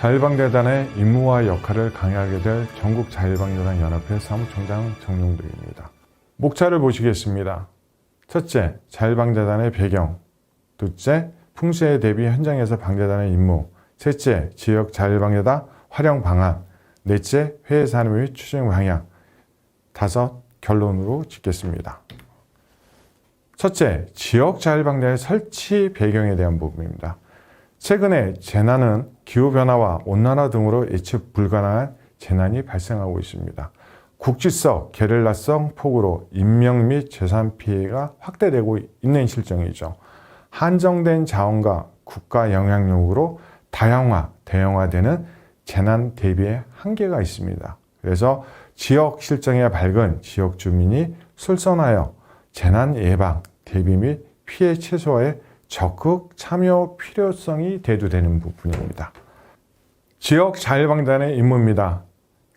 자율방재단의 임무와 역할을 강화하게 될 전국자율방재단 연합회 사무총장 정용덕입니다. 목차를 보시겠습니다. 첫째, 자율방재단의 배경. 둘째, 풍수에 대비 현장에서 방재단의 임무. 셋째, 지역 자율방재단 활용 방안. 넷째, 회의 산업 및 추진 방향. 다섯, 결론으로 짓겠습니다. 첫째, 지역 자율방재단의 설치 배경에 대한 부분입니다. 최근에 재난은 기후변화와 온난화 등으로 예측 불가능한 재난이 발생하고 있습니다. 국지성, 게릴라성 폭우로 인명 및 재산 피해가 확대되고 있는 실정이죠. 한정된 자원과 국가 영향력으로 다양화, 대형화되는 재난 대비에 한계가 있습니다. 그래서 지역 실정에 밝은 지역 주민이 솔선하여 재난 예방, 대비 및 피해 최소화에 적극 참여 필요성이 대두되는 부분입니다. 지역 자율방재단의 임무입니다.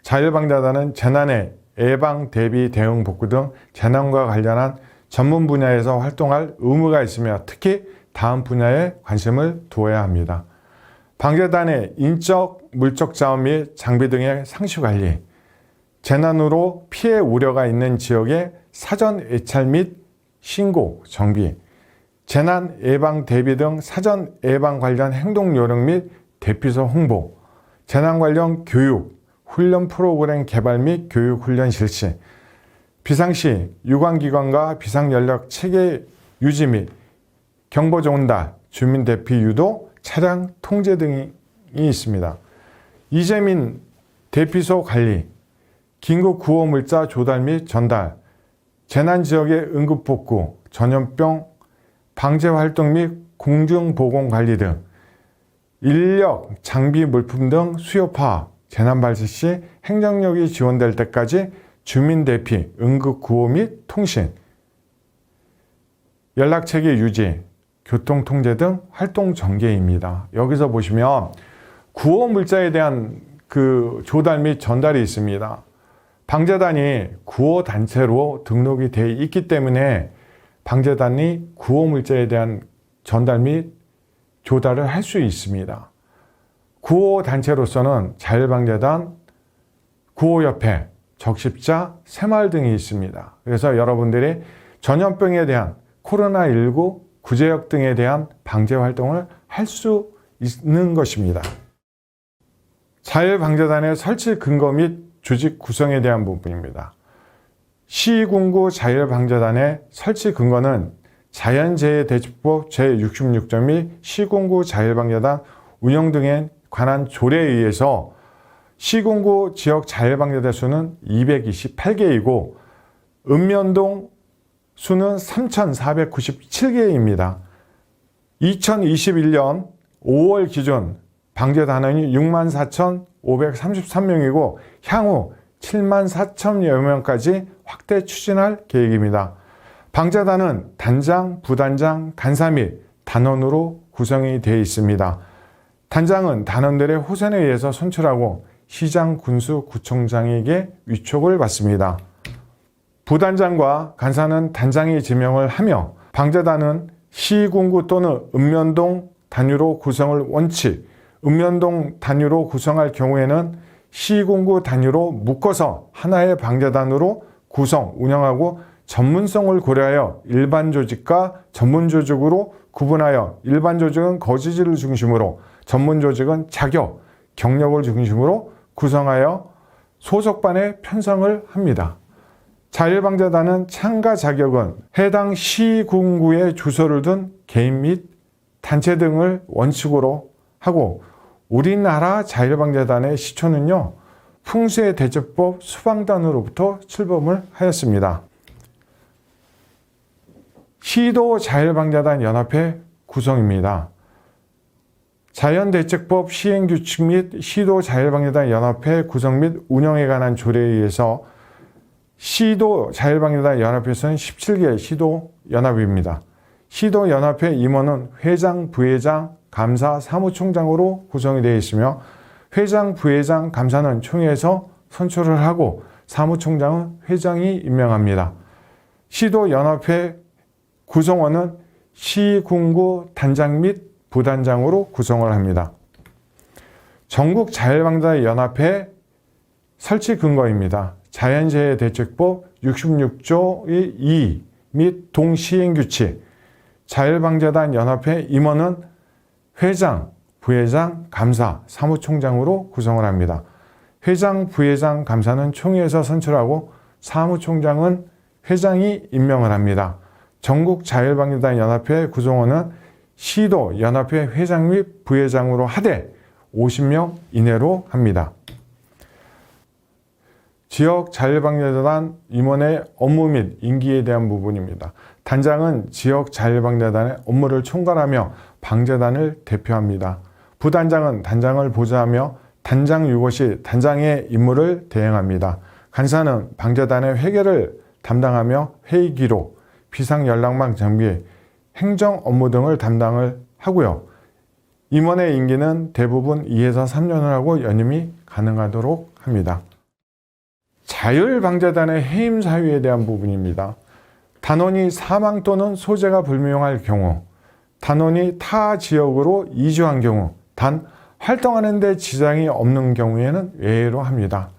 자율방재단은 재난의 예방, 대비, 대응, 복구 등 재난과 관련한 전문 분야에서 활동할 의무가 있으며 특히 다음 분야에 관심을 두어야 합니다. 방재단의 인적, 물적 자원 및 장비 등의 상시 관리, 재난으로 피해 우려가 있는 지역의 사전 예찰 및 신고, 정비, 재난 예방 대비 등 사전 예방 관련 행동 요령 및 대피소 홍보, 재난 관련 교육, 훈련 프로그램 개발 및 교육 훈련 실시, 비상시 유관기관과 비상연락 체계 유지 및 경보 전달, 주민 대피 유도, 차량 통제 등이 있습니다. 이재민 대피소 관리, 긴급 구호 물자 조달 및 전달, 재난 지역의 응급 복구, 전염병 방제 활동 및 공중보건 관리 등 인력, 장비, 물품 등 수요 파악, 재난 발생 시 행정력이 지원될 때까지 주민 대피, 응급 구호 및 통신, 연락체계 유지, 교통 통제 등 활동 전개입니다. 여기서 보시면 구호 물자에 대한 조달 및 전달이 있습니다. 방재단이 구호 단체로 등록이 되어 있기 때문에 방재단이 구호 물자에 대한 전달 및 조달을 할 수 있습니다. 구호 단체로서는 자율방재단, 구호협회, 적십자, 새마을 등이 있습니다. 그래서 여러분들이 전염병에 대한 코로나19, 구제역 등에 대한 방제 활동을 할 수 있는 것입니다. 자율방재단의 설치 근거 및 조직 구성에 대한 부분입니다. 시군구 자율방재단의 설치 근거는 자연재해대책법 제66조 및 시군구 자율방재단 운영 등에 관한 조례에 의해서 시군구 지역 자율방재단 수는 228개이고 읍면동 수는 3,497개입니다. 2021년 5월 기준 방재단원이 64,533명이고 향후 74,000여 명까지 확대 추진할 계획입니다. 방재단은 단장, 부단장, 간사 및 단원으로 구성이 되어 있습니다. 단장은 단원들의 호선에 의해서 선출하고 시장, 군수, 구청장에게 위촉을 받습니다. 부단장과 간사는 단장이 지명을 하며 방재단은 시군구 또는 읍면동 단위로 구성을 원칙, 읍면동 단위로 구성할 경우에는 시군구 단위로 묶어서 하나의 방재단으로 구성, 운영하고 전문성을 고려하여 일반 조직과 전문 조직으로 구분하여 일반 조직은 거주지를 중심으로 전문 조직은 자격, 경력을 중심으로 구성하여 소속반에 편성을 합니다. 자율방재단은 참가 자격은 해당 시군구에 주소를 둔 개인 및 단체 등을 원칙으로 하고 우리나라 자율방재단의 시초는요, 풍수해대책법 수방단으로부터 출범을 하였습니다. 시도 자율방재단 연합회 구성입니다. 자연대책법 시행규칙 및 시도 자율방재단 연합회 구성 및 운영에 관한 조례에 의해서 시도 자율방재단 연합회에서는 17개 시도 연합입니다. 시도 연합회 임원은 회장, 부회장, 감사, 사무총장으로 구성이 되어 있으며 회장, 부회장, 감사는 총회에서 선출을 하고 사무총장은 회장이 임명합니다. 시도 연합회 구성원은 시군구 단장 및 부단장으로 구성을 합니다. 전국자율방자연합회 설치 근거입니다. 자연재해 대책법 66조의 2 및 동시행규칙, 자율방자단 연합회 임원은 회장, 부회장, 감사, 사무총장으로 구성을 합니다. 회장, 부회장, 감사는 총회에서 선출하고 사무총장은 회장이 임명을 합니다. 전국자율방자단 연합회 구성원은 시도 연합회 회장 및 부회장으로 하되 50명 이내로 합니다. 지역 자율방자단 임원의 업무 및 임기에 대한 부분입니다. 단장은 지역 자율방자단의 업무를 총괄하며 방자단을 대표합니다. 부단장은 단장을 보좌하며 단장 유고 시 단장의 임무를 대행합니다. 간사는 방자단의 회계를 담당하며 회의 기록, 비상 연락망 정비, 행정 업무 등을 담당을 하고요. 임원의 임기는 대부분 2에서 3년을 하고 연임이 가능하도록 합니다. 자율방자단의 해임 사유에 대한 부분입니다. 단원이 사망 또는 소재가 불명할 경우, 단원이 타 지역으로 이주한 경우, 단 활동하는 데 지장이 없는 경우에는 외회로 합니다.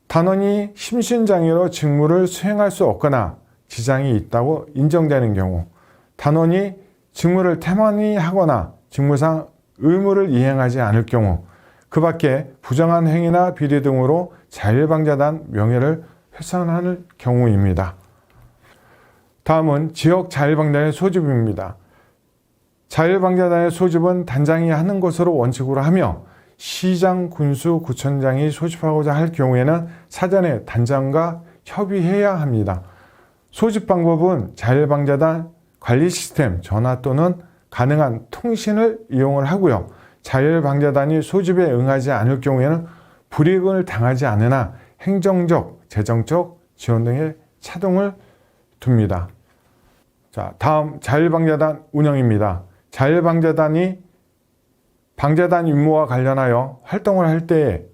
단원이 심신장애로 직무를 수행할 수 없거나 지장이 있다고 인정되는 경우, 단원이 직무를 태만히 하거나 직무상 의무를 이행하지 않을 경우, 그 밖에 부정한 행위나 비리 등으로 자율방자단 명예를 훼손하는 경우입니다. 다음은 지역 자율방자단의 소집입니다. 자율방자단의 소집은 단장이 하는 것으로 원칙으로 하며 시장, 군수, 구청장이 소집하고자 할 경우에는 사전에 단장과 협의해야 합니다. 소집 방법은 자율방자단 관리 시스템, 전화 또는 가능한 통신을 이용을 하고요. 자율방자단이 소집에 응하지 않을 경우에는 불이익을 당하지 않으나 행정적, 재정적 지원 등의 차등을 둡니다. 자, 다음 자율방자단 운영입니다. 자율방자단이 방자단 임무와 관련하여 활동을 할 때에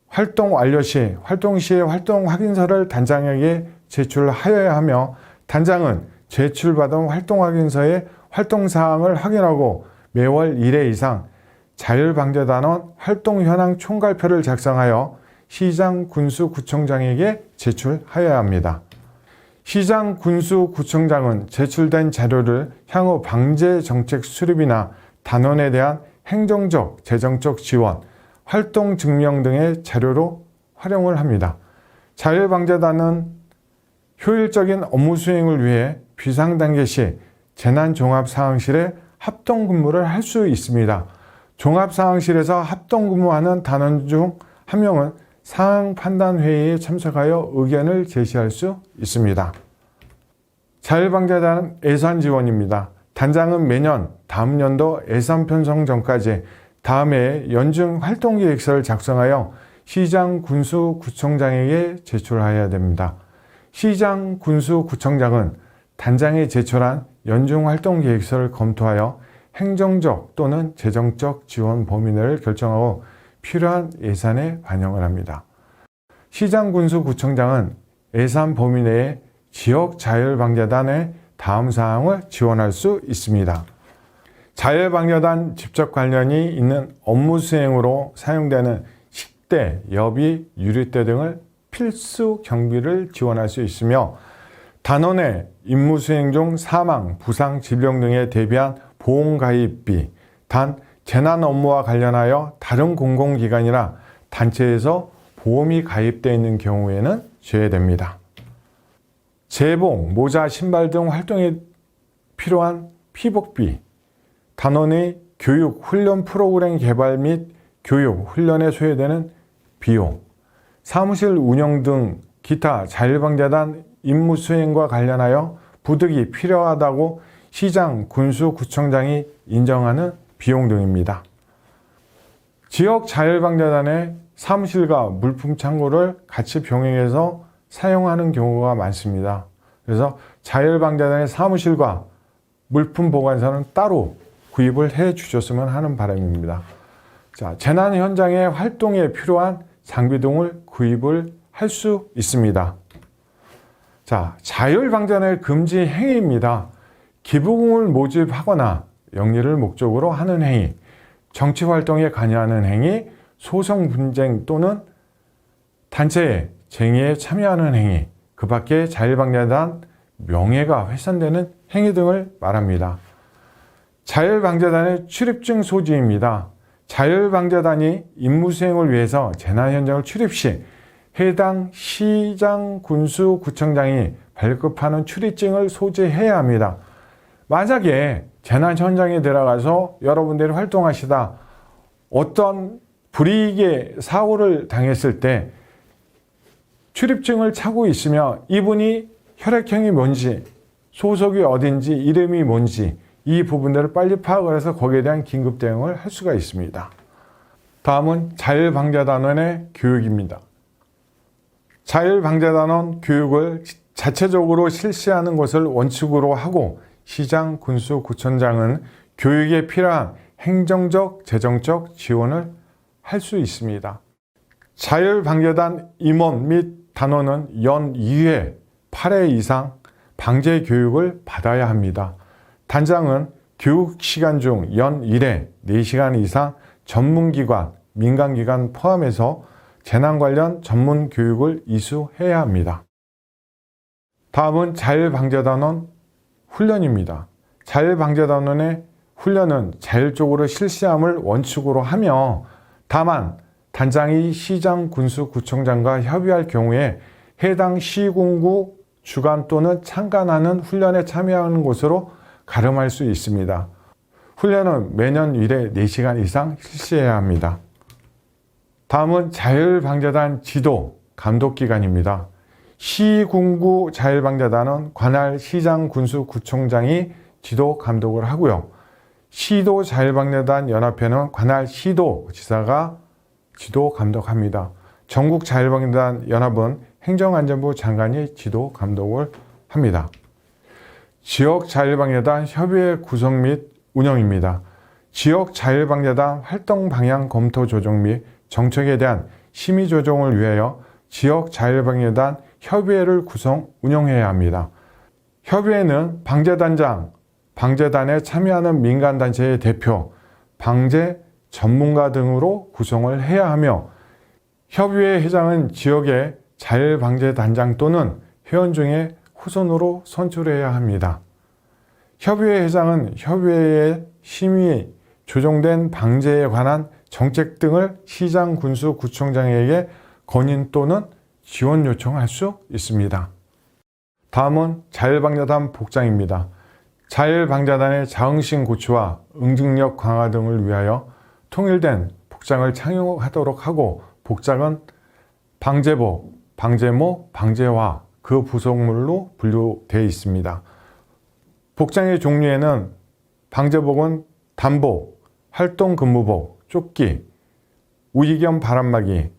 활동 완료 시, 활동 시의 활동 확인서를 단장에게 제출하여야 하며 단장은 제출받은 활동 확인서의 활동 사항을 확인하고 매월 1회 이상 자율방자단원 활동 현황 총괄표를 작성하여 시장, 군수, 구청장에게 제출하여야 합니다. 시장, 군수, 구청장은 제출된 자료를 향후 방제 정책 수립이나 단원에 대한 행정적, 재정적 지원, 활동 증명 등의 자료로 활용을 합니다. 자율방자단은 효율적인 업무 수행을 위해 비상단계 시 재난종합상황실에 합동근무를 할 수 있습니다. 종합상황실에서 합동근무하는 단원 중 한 명은 상황판단회의에 참석하여 의견을 제시할 수 있습니다. 자율방자단은 예산 지원입니다. 단장은 매년 다음 연도 예산 편성 전까지 다음 해에 연중 활동계획서를 작성하여 시장, 군수, 구청장에게 제출해야 됩니다. 시장, 군수, 구청장은 단장이 제출한 연중 활동계획서를 검토하여 행정적 또는 재정적 지원 범위 내를 결정하고 필요한 예산에 반영을 합니다. 시장, 군수, 구청장은 예산 범위 내에 지역 자율방자단의 다음 사항을 지원할 수 있습니다. 자율방자단 직접 관련이 있는 업무 수행으로 사용되는 식대, 여비, 유리대 등을 필수 경비를 지원할 수 있으며 단원의 임무 수행 중 사망, 부상, 질병 등에 대비한 보험가입비, 단 재난 업무와 관련하여 다른 공공기관이나 단체에서 보험이 가입되어 있는 경우에는 제외됩니다. 제복, 모자, 신발 등 활동에 필요한 피복비, 단원의 교육, 훈련 프로그램 개발 및 교육, 훈련에 소요되는 비용, 사무실 운영 등 기타 자율방자단 임무 수행과 관련하여 부득이 필요하다고 시장, 군수, 구청장이 인정하는 비용 등입니다. 지역 자율방자단의 사무실과 물품 창고를 같이 병행해서 사용하는 경우가 많습니다. 그래서 자율방자단의 사무실과 물품 보관소는 따로 구입을 해 주셨으면 하는 바람입니다. 자, 재난 현장의 활동에 필요한 장비 등을 구입을 할 수 있습니다. 자, 자율방자단의 금지 행위입니다. 기부금을 모집하거나 영리를 목적으로 하는 행위, 정치활동에 관여하는 행위, 소송분쟁 또는 단체의 쟁의에 참여하는 행위, 그 밖에 자율방재단 명예가 훼손되는 행위 등을 말합니다. 자율방재단의 출입증 소지입니다. 자율방재단이 임무수행을 위해서 재난 현장을 출입 시 해당 시장, 군수, 구청장이 발급하는 출입증을 소지해야 합니다. 만약에 재난 현장에 들어가서 여러분들이 활동하시다 어떤 불이익의 사고를 당했을 때 출입증을 차고 있으면 이분이 혈액형이 뭔지, 소속이 어딘지, 이름이 뭔지 이 부분들을 빨리 파악을 해서 거기에 대한 긴급 대응을 할 수가 있습니다. 다음은 자율방재단원의 교육입니다. 자율방재단원 교육을 자체적으로 실시하는 것을 원칙으로 하고 시장, 군수, 구청장은 교육에 필요한 행정적, 재정적 지원을 할 수 있습니다. 자율방재단 임원 및 단원은 연 2회 8회 이상 방재 교육을 받아야 합니다. 단장은 교육 시간 중 연 1회 4시간 이상 전문기관, 민간기관 포함해서 재난 관련 전문 교육을 이수해야 합니다. 다음은 자율방재단원 훈련입니다. 자율방재단원의 훈련은 자율적으로 실시함을 원칙으로 하며 다만 단장이 시장, 군수, 구청장과 협의할 경우에 해당 시군구 주관 또는 참관하는 훈련에 참여하는 것으로 가름할 수 있습니다. 훈련은 매년 1회 4시간 이상 실시해야 합니다. 다음은 자율방재단 지도, 감독기관입니다. 시군구 자율방재단은 관할 시장, 군수, 구청장이 지도, 감독을 하고요. 시도 자율방재단 연합회는 관할 시도, 지사가 지도, 감독합니다. 전국 자율방재단 연합은 행정안전부 장관이 지도, 감독을 합니다. 지역 자율방재단 협의회 구성 및 운영입니다. 지역 자율방재단 활동 방향 검토 조정 및 정책에 대한 심의 조정을 위하여 지역 자율방재단 협의회를 구성 운영해야 합니다. 협의회는 방재단장, 방재단에 참여하는 민간단체의 대표, 방재 전문가 등으로 구성을 해야 하며 협의회 회장은 지역의 자율방재단장 또는 회원 중에 후손으로 선출해야 합니다. 협의회 회장은 협의회의 심의, 조정된 방재에 관한 정책 등을 시장, 군수, 구청장에게 건의 또는 지원 요청할 수 있습니다. 다음은 자율방재단 복장입니다. 자율방재단의 자긍심 고취와 응징력 강화 등을 위하여 통일된 복장을 착용하도록 하고 복장은 방재복, 방재모, 방재화 그 부속물로 분류되어 있습니다. 복장의 종류에는 방재복은 단복, 활동근무복, 조끼, 우이겸 바람막이,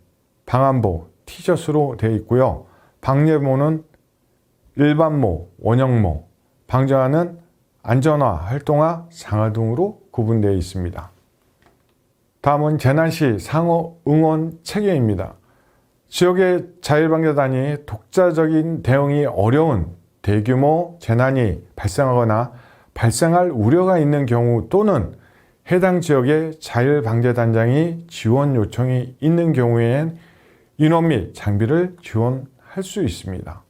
방한복, 티셔츠로 되어 있고요. 방재모는 일반모, 원형모, 방재화는 안전화, 활동화, 장화 등으로 구분되어 있습니다. 다음은 재난시 상호 응원 체계입니다. 지역의 자율방재단이 독자적인 대응이 어려운 대규모 재난이 발생하거나 발생할 우려가 있는 경우 또는 해당 지역의 자율방재단장이 지원 요청이 있는 경우에는 인원 및 장비를 지원할 수 있습니다.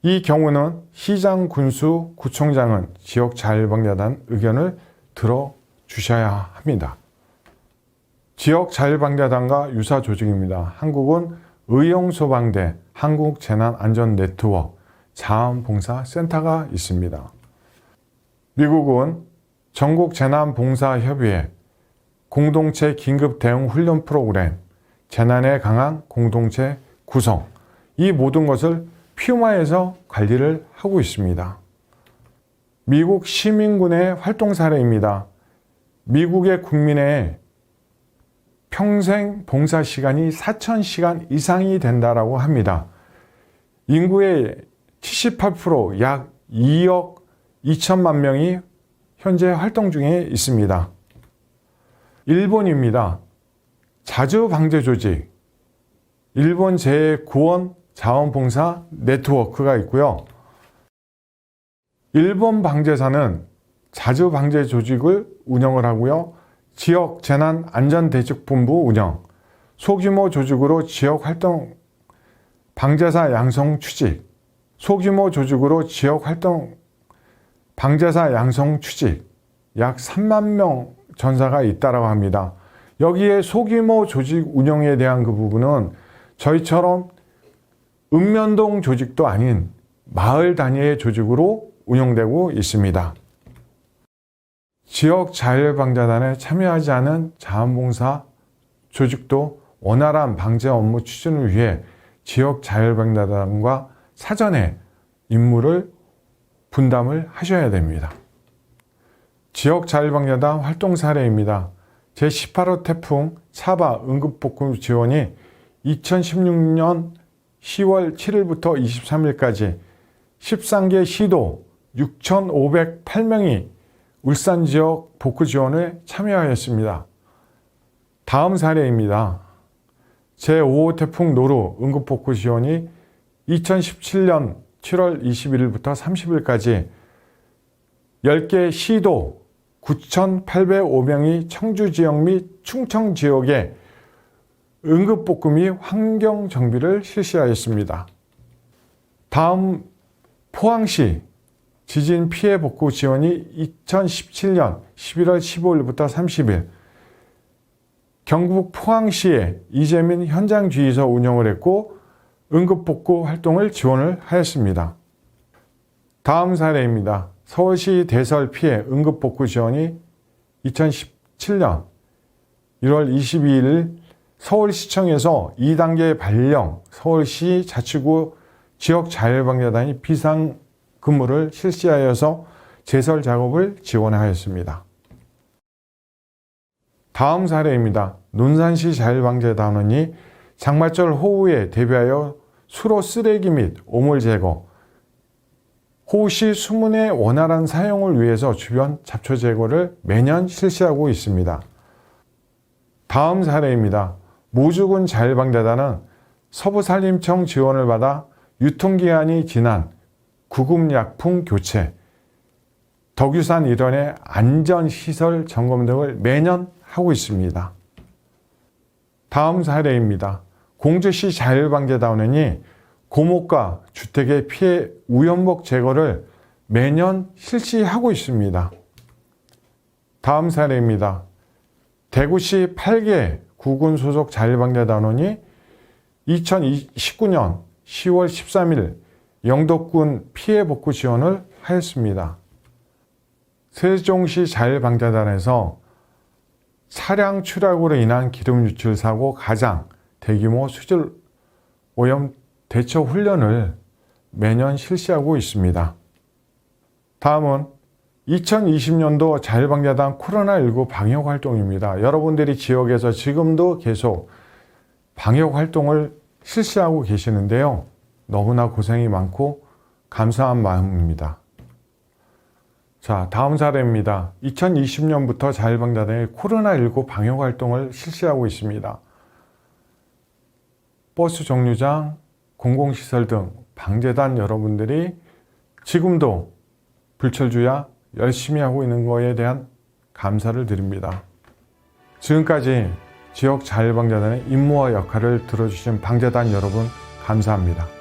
이 경우는 시장, 군수, 구청장은 지역 자율방재단 의견을 들어주셔야 합니다. 지역 자율방재단과 유사 조직입니다. 한국은 의용소방대, 한국재난안전네트워크, 자원봉사센터가 있습니다. 미국은 전국재난봉사협의회, 공동체 긴급대응훈련 프로그램, 재난에 강한 공동체 구성, 이 모든 것을 퓨마에서 관리를 하고 있습니다. 미국 시민군의 활동 사례입니다. 미국의 국민의 평생 봉사 시간이 4,000시간 이상이 된다고 합니다. 인구의 78%, 약 2억 2천만 명이 현재 활동 중에 있습니다. 일본입니다. 자주방재조직, 일본 제9원 자원봉사 네트워크가 있고요. 일본 방재사는 자주방재 조직을 운영을 하고요. 지역 재난안전대책본부 운영, 소규모 조직으로 지역 활동 방제사 양성 추직, 소규모 조직으로 지역 활동 방제사 양성 추직, 약 3만 명 전사가 있다고 합니다. 여기에 소규모 조직 운영에 대한 그 부분은 저희처럼 읍면동 조직도 아닌 마을 단위의 조직으로 운영되고 있습니다. 지역 자율방자단에 참여하지 않은 자원봉사 조직도 원활한 방제 업무 추진을 위해 지역 자율방자단과 사전에 임무를 분담을 하셔야 됩니다. 지역 자율방자단 활동 사례입니다. 제18호 태풍 차바 응급복구 지원이 2016년 10월 7일부터 23일까지 13개 시도 6,508명이 울산 지역 복구 지원에 참여하였습니다. 다음 사례입니다. 제5호 태풍 노루 응급복구 지원이 2017년 7월 21일부터 30일까지 10개 시도 9,805명이 청주 지역 및 충청 지역에 응급복구 및 환경정비를 실시하였습니다. 다음 포항시 지진 피해 복구 지원이 2017년 11월 15일부터 30일 경북 포항시에 이재민 현장주의소 운영을 했고 응급복구 활동을 지원을 하였습니다. 다음 사례입니다. 서울시 대설 피해 응급복구 지원이 2017년 1월 22일 서울시청에서 2단계 발령 서울시 자치구 지역자율방자단이 비상근무를 실시하여서 제설 작업을 지원하였습니다. 다음 사례입니다. 논산시 자율방자단원이 장마철 호우에 대비하여 수로 쓰레기 및 오물 제거, 호우시 수문의 원활한 사용을 위해서 주변 잡초 제거를 매년 실시하고 있습니다. 다음 사례입니다. 모주군 자율방자단은 서부산림청 지원을 받아 유통기한이 지난 구급약품 교체, 덕유산 일원의 안전시설 점검 등을 매년 하고 있습니다. 다음 사례입니다. 공주시 자율방자단원이 고목과 주택의 피해 우연목 제거를 매년 실시하고 있습니다. 다음 사례입니다. 대구시 8개 구군 소속 자율방자단원이 2019년 10월 13일 영덕군 피해 복구 지원을 하였습니다. 세종시 자율방자단에서 차량 추락으로 인한 기름 유출 사고 가장 대규모 수질 오염 대처 훈련을 매년 실시하고 있습니다. 다음은 2020년도 자율방자단 코로나19 방역 활동입니다. 여러분들이 지역에서 지금도 계속 방역 활동을 실시하고 계시는데요. 너무나 고생이 많고 감사한 마음입니다. 자, 다음 사례입니다. 2020년부터 자율방자단이 코로나19 방역 활동을 실시하고 있습니다. 버스 정류장, 공공시설 등 방재단 여러분들이 지금도 불철주야 열심히 하고 있는 것에 대한 감사를 드립니다. 지금까지 지역 자율방자단의 임무와 역할을 들어주신 방재단 여러분 감사합니다.